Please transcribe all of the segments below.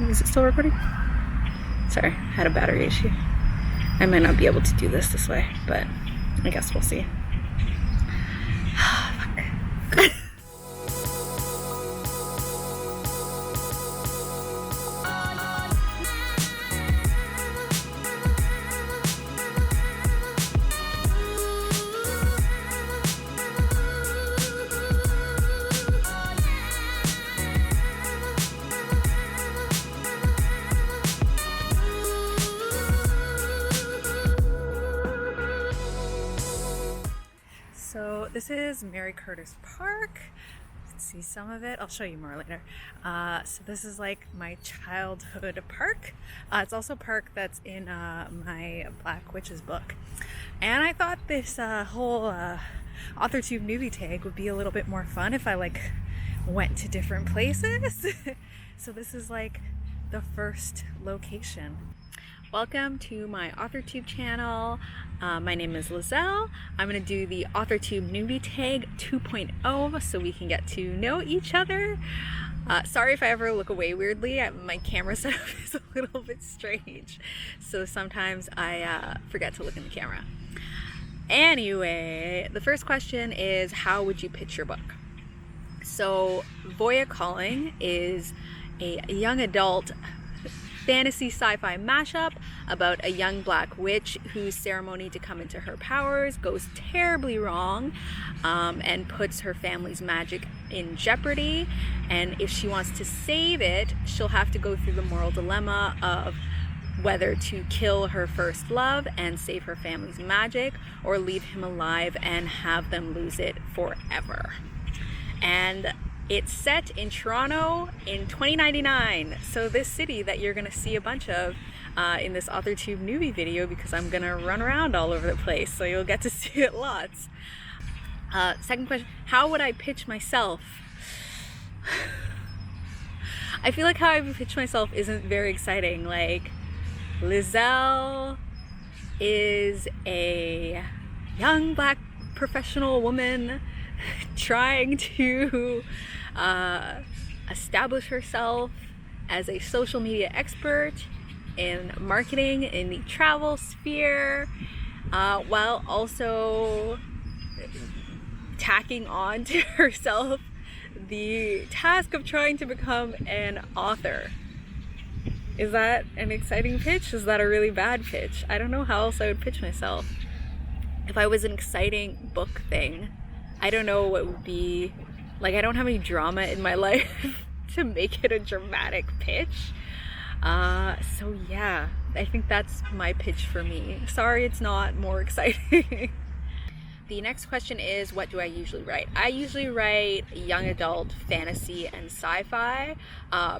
Is it still recording? Sorry, had a battery issue. I might not be able to do this way, but I guess we'll see. Fuck. So this is Mary Curtis Park. You can see some of it. I'll show you more later. So this is like my childhood park. It's also a park that's in my Black Witches book. And I thought this whole Authortube Newbie Tag would be a little bit more fun if I like went to different places. So this is like the first location. Welcome to my Authortube channel. My name is Liselle. I'm going to do the Authortube Newbie Tag 2.0 so we can get to know each other. Sorry if I ever look away weirdly. My camera setup is a little bit strange, so sometimes I forget to look in the camera. Anyway, the first question is, how would you pitch your book? So Voya Calling is a young adult fantasy sci-fi mashup about a young black witch whose ceremony to come into her powers goes terribly wrong, and puts her family's magic in jeopardy. And if she wants to save it, she'll have to go through the moral dilemma of whether to kill her first love and save her family's magic, or leave him alive and have them lose it forever. And it's set in Toronto in 2099, so this city that you're gonna see a bunch of in this Authortube Newbie video, because I'm gonna run around all over the place, so you'll get to see it lots. Second question, how would I pitch myself? I feel like how I pitch myself isn't very exciting. Like, Liselle is a young black professional woman trying to establish herself as a social media expert in marketing in the travel sphere, while also tacking on to herself the task of trying to become an author. Is that an exciting pitch? Is that a really bad pitch? I don't know how else I would pitch myself. If I was an exciting book thing, I don't know what would be, like, I don't have any drama in my life to make it a dramatic pitch. So yeah, I think that's my pitch for me. Sorry it's not more exciting. The next question is, what do I usually write? I usually write young adult fantasy and sci-fi,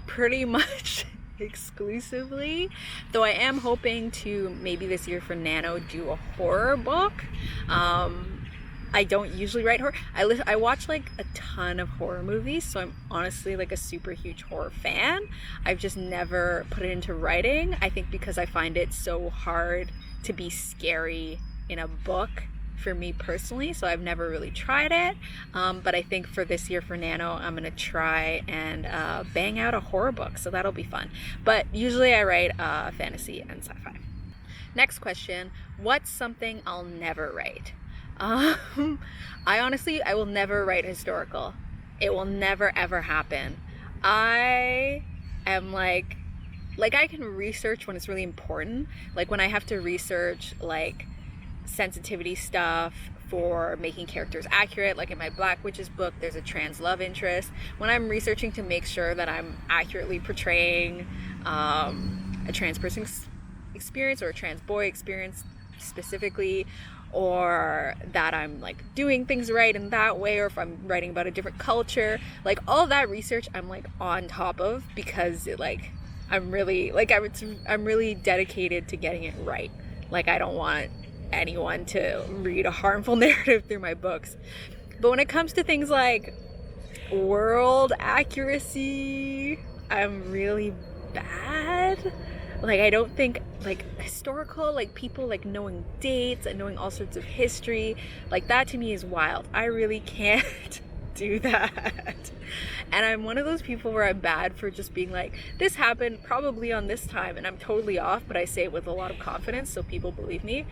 pretty much exclusively, though I am hoping to maybe this year for Nano do a horror book. I don't usually write horror. I watch like a ton of horror movies, so I'm honestly like a super huge horror fan. I've just never put it into writing, I think because I find it so hard to be scary in a book for me personally, so I've never really tried it. But I think for this year for Nano, I'm gonna try and bang out a horror book, so that'll be fun. But usually I write fantasy and sci-fi. Next question, what's something I'll never write? I will never write historical. It will never ever happen. I am like I can research when it's really important, like when I have to research like sensitivity stuff for making characters accurate, like in my Black Witches book there's a trans love interest. When I'm researching to make sure that I'm accurately portraying a trans person's experience, or a trans boy experience specifically, or that I'm like doing things right in that way, or if I'm writing about a different culture, like all that research I'm like on top of, because it, like I'm really dedicated to getting it right. Like I don't want anyone to read a harmful narrative through my books. But when it comes to things like world accuracy, I'm really bad. Like I don't think, like historical, like people like knowing dates and knowing all sorts of history, like that to me is wild. I really can't do that. And I'm one of those people where I'm bad for just being like, this happened probably on this time, and I'm totally off, but I say it with a lot of confidence so people believe me.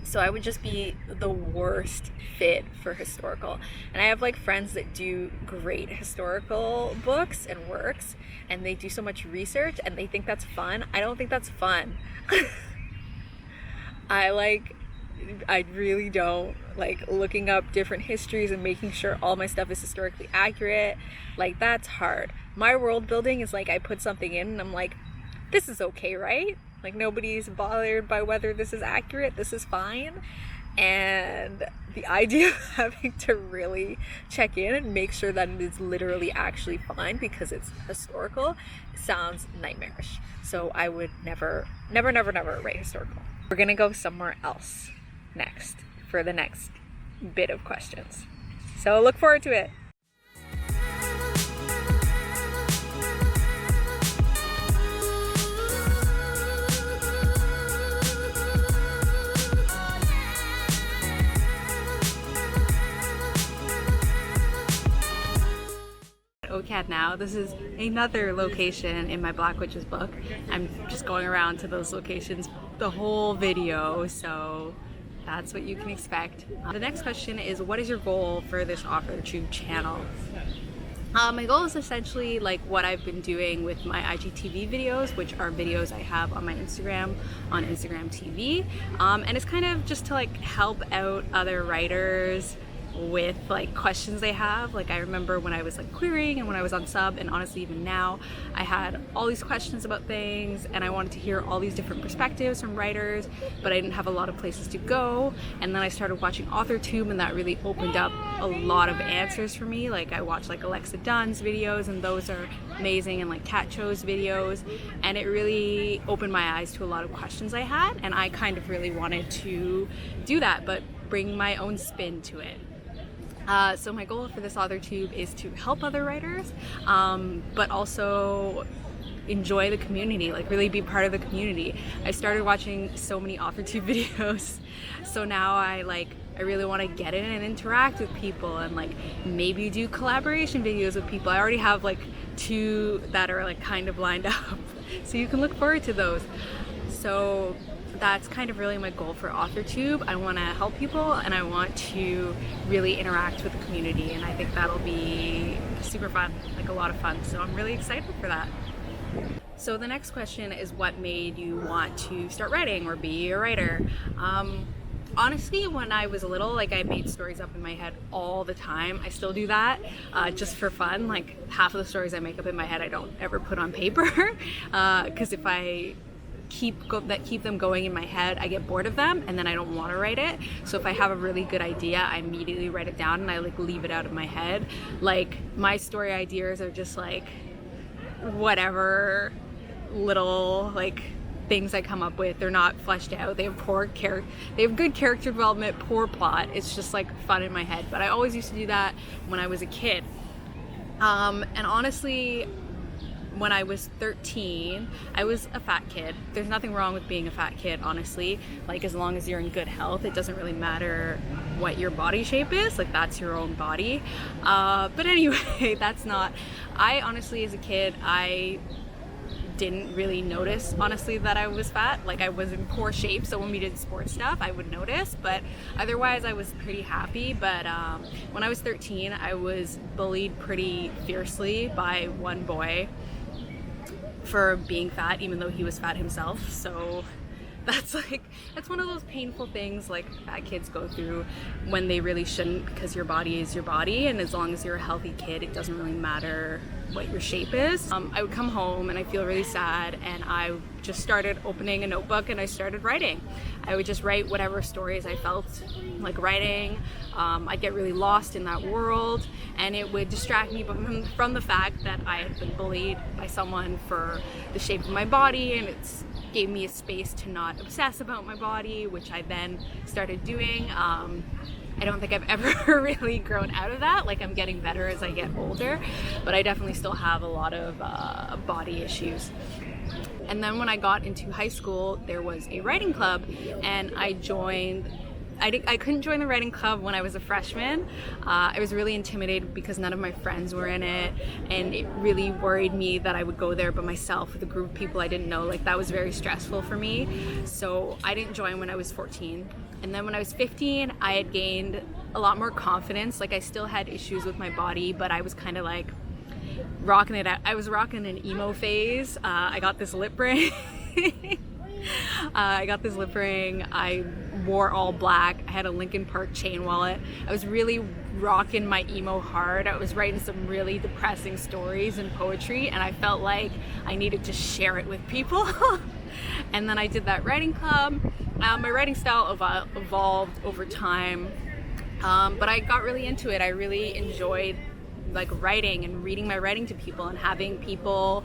So I would just be the worst fit for historical. And I have like friends that do great historical books and works, and they do so much research and they think that's fun. I don't think that's fun. I really don't like looking up different histories and making sure all my stuff is historically accurate. Like, that's hard. My world building is like, I put something in and I'm like, this is okay, right? Like, nobody's bothered by whether this is accurate, this is fine. And the idea of having to really check in and make sure that it is literally actually fine because it's historical sounds nightmarish. So I would never write historical. We're gonna go somewhere else next for the next bit of questions. So look forward to it. OCAD now. This is another location in my Black Witches book. I'm just going around to those locations the whole video, so that's what you can expect. The next question is, what is your goal for this Authortube channel? My goal is essentially like what I've been doing with my IGTV videos, which are videos I have on my Instagram, on Instagram TV, and it's kind of just to like help out other writers with like questions they have. Like, I remember when I was like querying and when I was on sub, and honestly even now, I had all these questions about things and I wanted to hear all these different perspectives from writers, but I didn't have a lot of places to go. And then I started watching Authortube, and that really opened up a lot of answers for me. Like, I watched like Alexa Dunn's videos, and those are amazing, and like Kat Cho's videos, and it really opened my eyes to a lot of questions I had, and I kind of really wanted to do that, but bring my own spin to it. So my goal for this Authortube is to help other writers, but also enjoy the community, like really be part of the community. I started watching so many Authortube videos, so now I really want to get in and interact with people, and like maybe do collaboration videos with people. I already have like 2 that are like kind of lined up, so you can look forward to those. So that's kind of really my goal for Authortube. I want to help people, and I want to really interact with the community, and I think that'll be super fun, like a lot of fun. So I'm really excited for that. So the next question is, what made you want to start writing or be a writer? Honestly, when I was little, like, I made stories up in my head all the time. I still do that, just for fun. Like, half of the stories I make up in my head I don't ever put on paper, because if I keep them going in my head, I get bored of them, and then I don't want to write it. So if I have a really good idea, I immediately write it down, and I like leave it out of my head. Like, my story ideas are just like whatever little like things I come up with. They're not fleshed out. They have good character development, poor plot. It's just like fun in my head. But I always used to do that when I was a kid. And honestly, when I was 13, I was a fat kid. There's nothing wrong with being a fat kid, honestly. Like, as long as you're in good health, it doesn't really matter what your body shape is. Like, that's your own body. But anyway, I honestly, as a kid, I didn't really notice, honestly, that I was fat. Like, I was in poor shape, so when we did sports stuff, I would notice, but otherwise I was pretty happy. But when I was 13, I was bullied pretty fiercely by one boy for being fat, even though he was fat himself. So that's one of those painful things like fat kids go through when they really shouldn't, because your body is your body, and as long as you're a healthy kid, it doesn't really matter what your shape is. I would come home and I feel really sad, and I just started opening a notebook and I started writing. I would just write whatever stories I felt like writing. I'd get really lost in that world, and it would distract me from the fact that I had been bullied by someone for the shape of my body, and it's gave me a space to not obsess about my body, which I then started doing. I don't think I've ever really grown out of that. Like, I'm getting better as I get older, but I definitely still have a lot of body issues. And then when I got into high school, there was a writing club, and I joined I couldn't join the writing club when I was a freshman. I was really intimidated because none of my friends were in it, and it really worried me that I would go there by myself with a group of people I didn't know. Like, that was very stressful for me. So I didn't join when I was 14. And then when I was 15, I had gained a lot more confidence. Like, I still had issues with my body, but I was kind of like rocking it out. I was rocking an emo phase. I got this lip ring. I wore all black. I had a Linkin Park chain wallet. I was really rocking my emo hard. I was writing some really depressing stories and poetry, and I felt like I needed to share it with people. And then I did that writing club. My writing style evolved over time, but I got really into it. I really enjoyed like writing and reading my writing to people and having people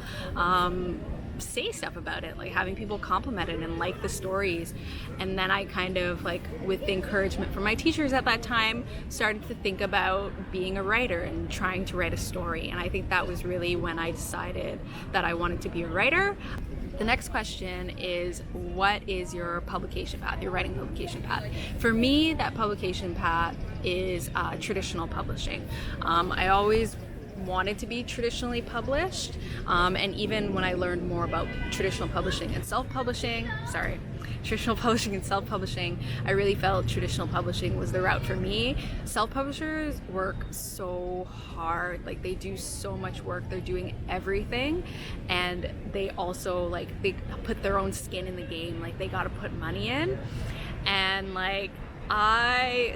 say stuff about it, like having people compliment it and like the stories. And then I kind of, like, with the encouragement from my teachers at that time, started to think about being a writer and trying to write a story. And I think that was really when I decided that I wanted to be a writer. The next question is, what is your publication path, your writing publication path? For me, that publication path is traditional publishing. I always wanted to be traditionally published, and even when I learned more about traditional publishing and self-publishing, I really felt traditional publishing was the route for me. Self-publishers work so hard, like they do so much work, they're doing everything, and they also, like, they put their own skin in the game, like they gotta put money in. And like, I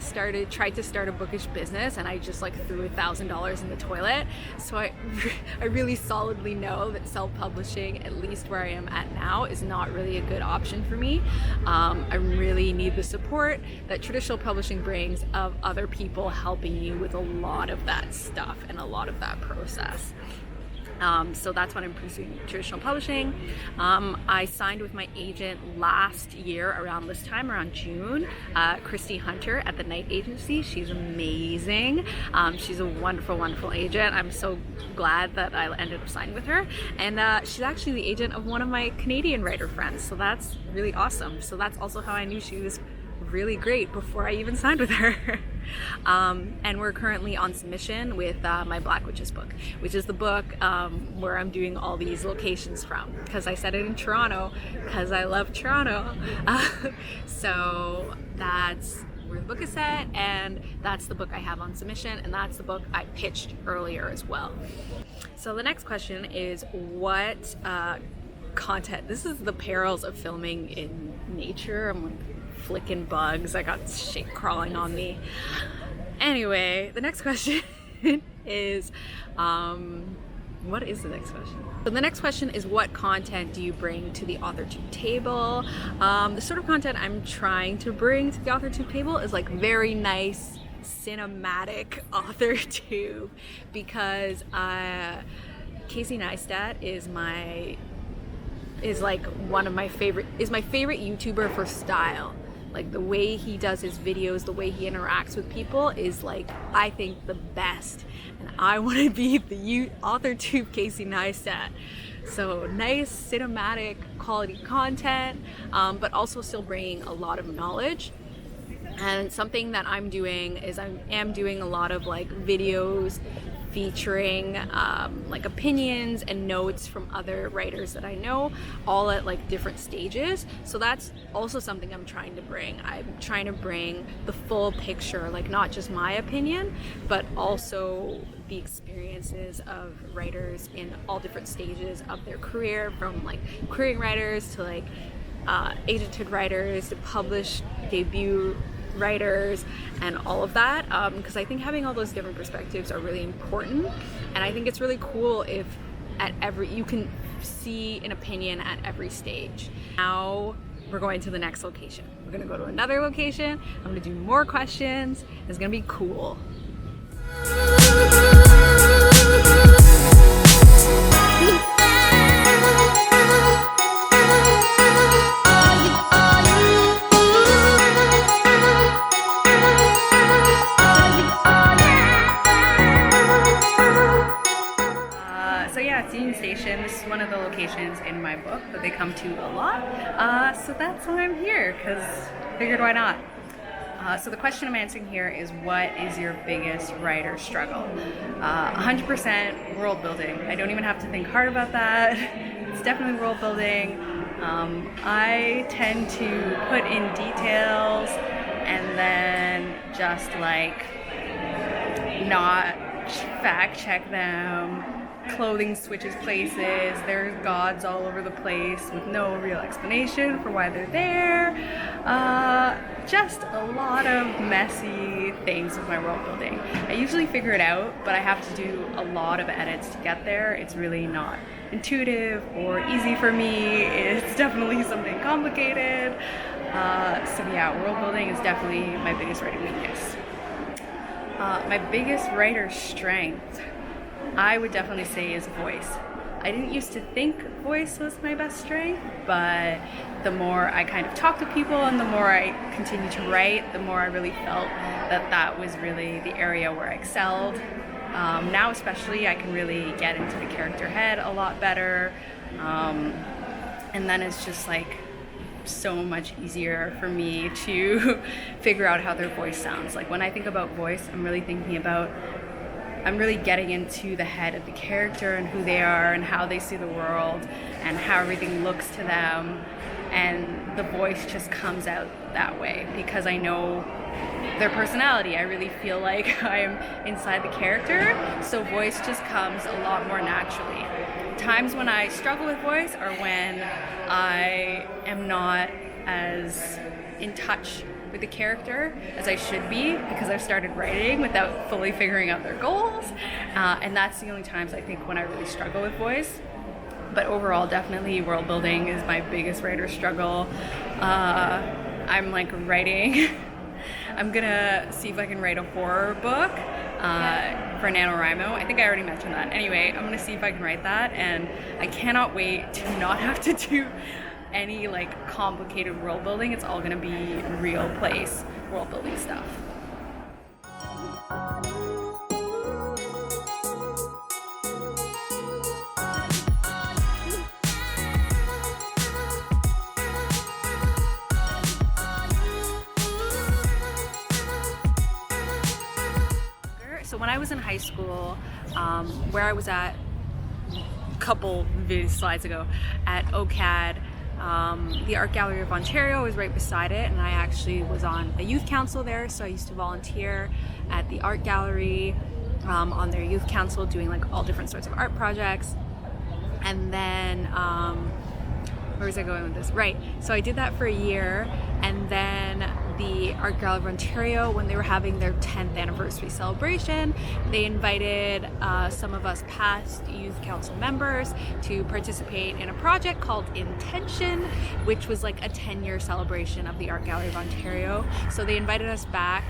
tried to start a bookish business, and I just like threw $1,000 in the toilet. So I really solidly know that self-publishing, at least where I am at now, is not really a good option for me. I really need the support that traditional publishing brings of other people helping you with a lot of that stuff and a lot of that process. So that's what I'm pursuing, traditional publishing. I signed with my agent last year around this time, around June, Christy Hunter at the Night Agency. She's amazing. She's a wonderful, wonderful agent. I'm so glad that I ended up signing with her. And she's actually the agent of one of my Canadian writer friends. So that's really awesome. So that's also how I knew she was really great before I even signed with her. And we're currently on submission with my Black Witches book, which is the book where I'm doing all these locations from, because I said it in Toronto because I love Toronto. So that's where the book is set, and that's the book I have on submission, and that's the book I pitched earlier as well. So the next question is, what content? This is the perils of filming in nature. I'm like flicking bugs. I got shit crawling on me. Anyway, the next question is, what is the next question? So the next question is, what content do you bring to the Authortube table? The sort of content I'm trying to bring to the Authortube table is like very nice cinematic Authortube, because Casey Neistat is my favorite YouTuber for style. Like, the way he does his videos, the way he interacts with people is, like, I think the best. And I want to be the Authortube Casey Neistat. So nice cinematic quality content, but also still bringing a lot of knowledge. And something that I'm doing is I am doing a lot of like videos featuring like opinions and notes from other writers that I know, all at like different stages. So that's also something I'm trying to bring. I'm trying to bring the full picture, like not just my opinion, but also the experiences of writers in all different stages of their career, from like querying writers to like agented writers to published debut writers and all of that, because I think having all those different perspectives are really important, and I think it's really cool if you can see an opinion at every stage. Now we're going to the next location. We're gonna go to another location. I'm gonna do more questions. It's gonna be cool. Station. This is one of the locations in my book that they come to a lot, so that's why I'm here, because figured why not. So the question I'm answering here is, what is your biggest writer struggle? 100% world building. I don't even have to think hard about that. It's definitely world building. I tend to put in details and then just like not fact check them. Clothing switches places, there's gods all over the place with no real explanation for why they're there. Just a lot of messy things with my world building. I usually figure it out, but I have to do a lot of edits to get there. It's really not intuitive or easy for me. It's definitely something complicated. So yeah, world building is definitely my biggest writing weakness. My biggest writer strength, I would definitely say, is voice. I didn't used to think voice was my best strength, but the more I kind of talk to people and the more I continue to write, the more I really felt that that was really the area where I excelled. Now especially, I can really get into the character head a lot better, and then it's just like so much easier for me to figure out how their voice sounds. Like when I think about voice, I'm really getting into the head of the character and who they are and how they see the world and how everything looks to them, and the voice just comes out that way because I know their personality. I really feel like I'm inside the character, so voice just comes a lot more naturally. Times when I struggle with voice are when I am not as in touch with the character as I should be because I've started writing without fully figuring out their goals, and that's the only times I think when I really struggle with voice. But overall, definitely world building is my biggest writer struggle. I'm like writing I'm gonna see if I can write a horror book for NaNoWriMo. I think I already mentioned that. Anyway, I'm gonna see if I can write that, and I cannot wait to not have to do any like complicated world building. It's all gonna be real place world building stuff. So when I was in high school, where I was at a couple video slides ago at OCAD, the Art Gallery of Ontario was right beside it, and I actually was on a youth council there, so I used to volunteer at the art gallery on their youth council doing like all different sorts of art projects. And then where was I going with this? Right, so I did that for a year, and then the Art Gallery of Ontario, when they were having their 10th anniversary celebration, they invited some of us past youth council members to participate in a project called Intention, which was like a 10-year celebration of the Art Gallery of Ontario. So they invited us back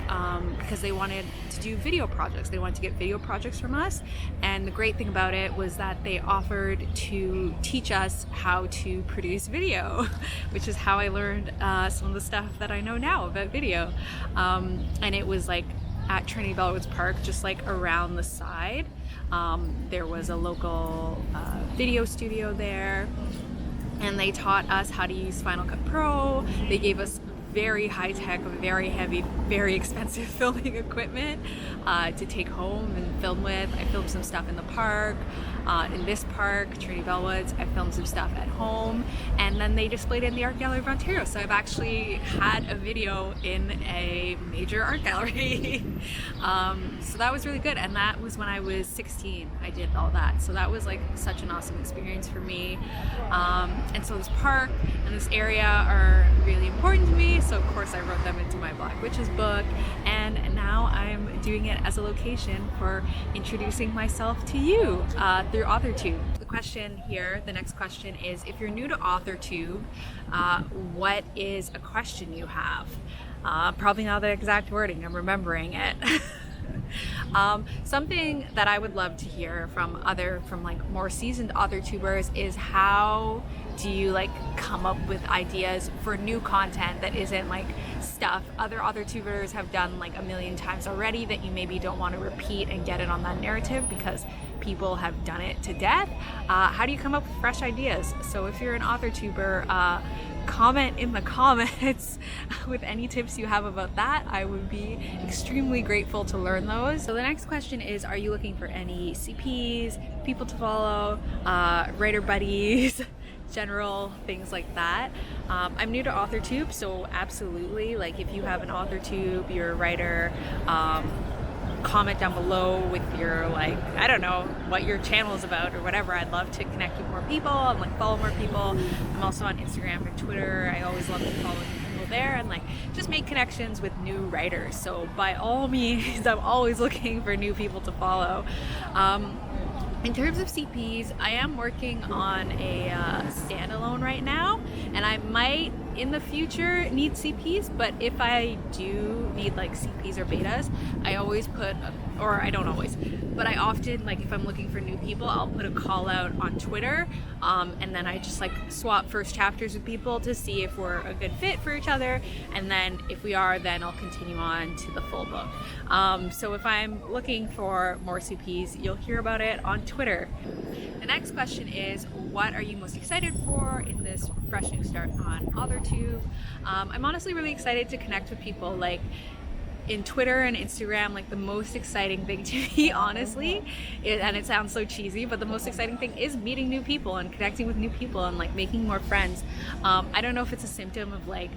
because they wanted to do video projects. They wanted to get video projects from us, and the great thing about it was that they offered to teach us how to produce video, which is how I learned some of the stuff that I know now about video. And it was like at Trinity Bellwoods Park, just like around the side. There was a local video studio there, and they taught us how to use Final Cut Pro. They gave us very high-tech, very heavy, very expensive filming equipment to take home and film with. I filmed some stuff in the park, in this park, Trinity Bellwoods. I filmed some stuff at home, and then they displayed it in the Art Gallery of Ontario. So I've actually had a video in a major art gallery. So that was really good, and that was when I was 16. I did all that, so that was like such an awesome experience for me. And so this park and this area are really important to me, so of course I wrote them into my Black Witches book, and now I'm doing it as a location for introducing myself to you through Authortube. The question here, the next question is, if you're new to Authortube, what is a question you have? Probably not the exact wording, I'm remembering it. Something that I would love to hear from like more seasoned Authortubers is, how do you like come up with ideas for new content that isn't like stuff other Authortubers have done like a million times already, that you maybe don't want to repeat and get it on that narrative because people have done it to death? How do you come up with fresh ideas? So if you're an Authortuber, comment in the comments with any tips you have about that. I would be extremely grateful to learn those. So the next question is, are you looking for any CPs, people to follow, writer buddies, general things like that? I'm new to Authortube, so absolutely, like if you have an Authortube, you're a writer, comment down below with your, like, I don't know what your channel is about or whatever. I'd love to connect with more people and like follow more people. I'm also on Instagram and Twitter. I always love to follow people there and like just make connections with new writers. So by all means, I'm always looking for new people to follow. In terms of CPs, I am working on a standalone right now, and I might in the future need CPs, but if I do need like CPs or betas, I always put, or I don't always, but I often, like if I'm looking for new people, I'll put a call out on Twitter, and then I just like swap first chapters with people to see if we're a good fit for each other, and then if we are, then I'll continue on to the full book. So if I'm looking for more CPs, you'll hear about it on Twitter. The next question is, what are you most excited for in this fresh new start on Authortube? I'm honestly really excited to connect with people. Like in Twitter and Instagram, like the most exciting thing to me, honestly, and it sounds so cheesy, but the most exciting thing is meeting new people and connecting with new people and like making more friends. I don't know if it's a symptom of like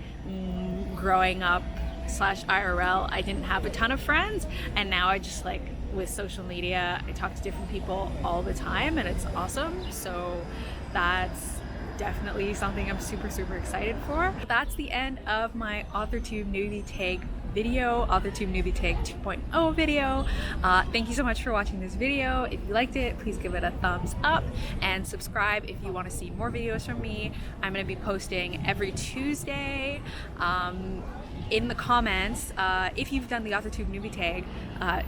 growing up / IRL, I didn't have a ton of friends, and now I just like, with social media, I talk to different people all the time and it's awesome. So that's definitely something I'm super excited for. That's the end of my Authortube Newbie Tag video, Authortube Newbie Tag 2.0 video. Thank you so much for watching this video. If you liked it, please give it a thumbs up and subscribe if you want to see more videos from me. I'm going to be posting every Tuesday. In the comments, if you've done the Authortube Newbie Tag,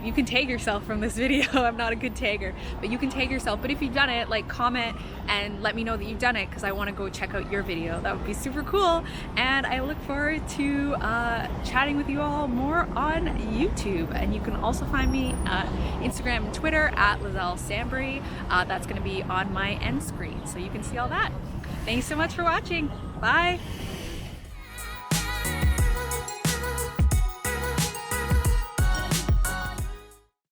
you can tag yourself from this video. I'm not a good tagger, but you can tag yourself. But if you've done it, like comment and let me know that you've done it, because I want to go check out your video. That would be super cool. And I look forward to chatting with you all more on YouTube. And you can also find me Instagram and Twitter at Liselle Sambury. That's going to be on my end screen, so you can see all that. Thanks so much for watching. Bye.